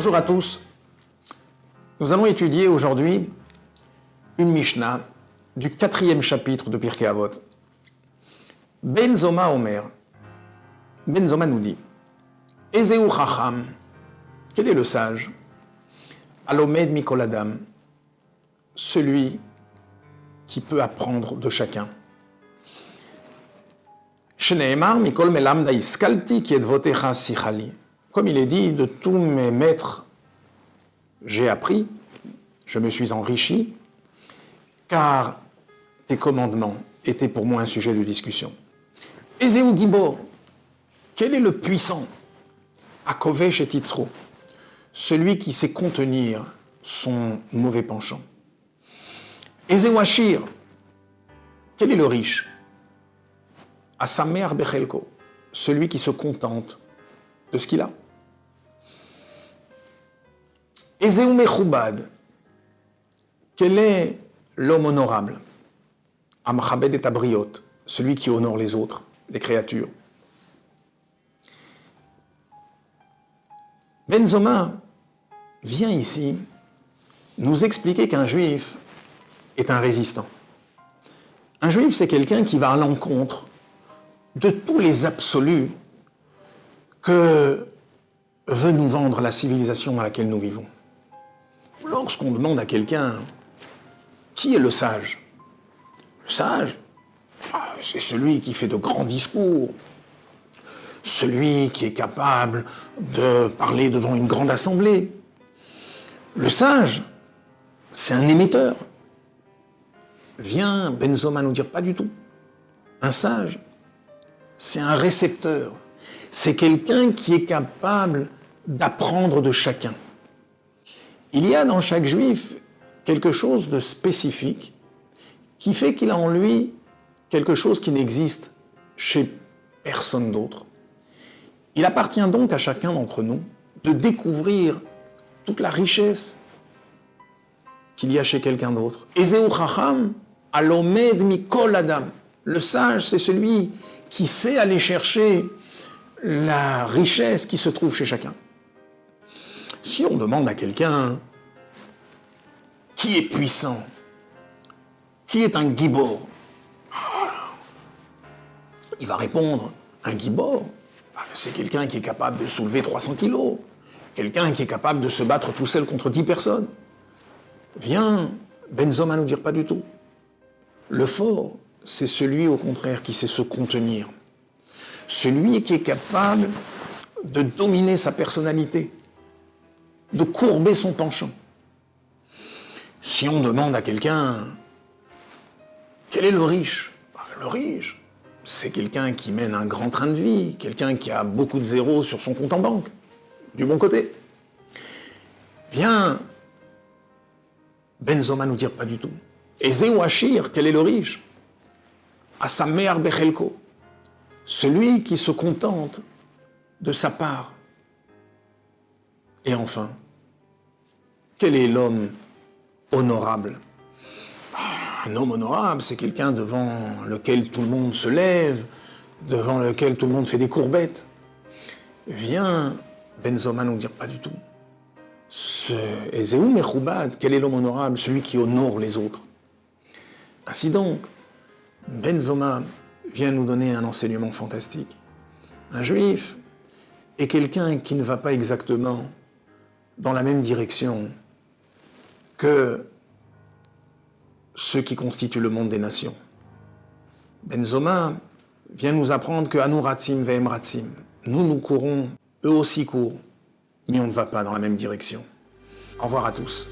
Bonjour à tous. Nous allons étudier aujourd'hui une Mishnah du 4e chapitre de Pirkei Avot. Ben Zoma Omer. Ben Zoma nous dit: Ezeu Chacham. Quel est le sage? Alomed Mikol Adam. Celui qui peut apprendre de chacun. Shneemar Mikol Melamda Iskalti ki edvotecha sichali. Comme il est dit, de tous mes maîtres, j'ai appris, je me suis enrichi, car tes commandements étaient pour moi un sujet de discussion. Ezeu Gibor, quel est le puissant? Akovesh et Titzro, celui qui sait contenir son mauvais penchant. Ezeu Ashir, quel est le riche? Asamer Bechelko, celui qui se contente de ce qu'il a. Ezeu Mechubad, quel est l'homme honorable? Amachabed et Abriot, celui qui honore les autres, les créatures. Ben Zoma vient ici nous expliquer qu'un juif est un résistant. Un juif, c'est quelqu'un qui va à l'encontre de tous les absolus que veut nous vendre la civilisation dans laquelle nous vivons. Lorsqu'on demande à quelqu'un qui est le sage, le sage, c'est celui qui fait de grands discours, celui qui est capable de parler devant une grande assemblée. Le sage, c'est un émetteur. Vient Ben Zoma nous dire pas du tout. Un sage, c'est un récepteur. C'est quelqu'un qui est capable d'apprendre de chacun. Il y a dans chaque juif quelque chose de spécifique qui fait qu'il a en lui quelque chose qui n'existe chez personne d'autre. Il appartient donc à chacun d'entre nous de découvrir toute la richesse qu'il y a chez quelqu'un d'autre. Ezeu Chacham alomed mikol adam. Le sage, c'est celui qui sait aller chercher la richesse qui se trouve chez chacun. Si on demande à quelqu'un qui est puissant, qui est un gibor, il va répondre, un gibor, c'est quelqu'un qui est capable de soulever 300 kilos, quelqu'un qui est capable de se battre tout seul contre 10 personnes. Viens, Ben Zoma nous dire pas du tout. Le fort, c'est celui au contraire qui sait se contenir. Celui qui est capable de dominer sa personnalité, de courber son penchant. Si on demande à quelqu'un quel est le riche? Le riche, c'est quelqu'un qui mène un grand train de vie, quelqu'un qui a beaucoup de zéros sur son compte en banque, du bon côté. Viens, Ben Zoma nous dire pas du tout. Ezeu Ashir, quel est le riche? Asamer Bechelko, celui qui se contente de sa part. Et enfin, quel est l'homme honorable? Un homme honorable, c'est quelqu'un devant lequel tout le monde se lève, devant lequel tout le monde fait des courbettes. Viens, Ben Zoma nous dire pas du tout. Ezeu Mechubad, quel est l'homme honorable? Celui qui honore les autres. Ainsi donc, Ben Zoma vient nous donner un enseignement fantastique. Un juif est quelqu'un qui ne va pas exactement dans la même direction que ceux qui constituent le monde des nations. Ben Zoma vient nous apprendre que Anu Ratzim ve'em Ratzim. Nous courons, eux aussi courent, mais on ne va pas dans la même direction. Au revoir à tous.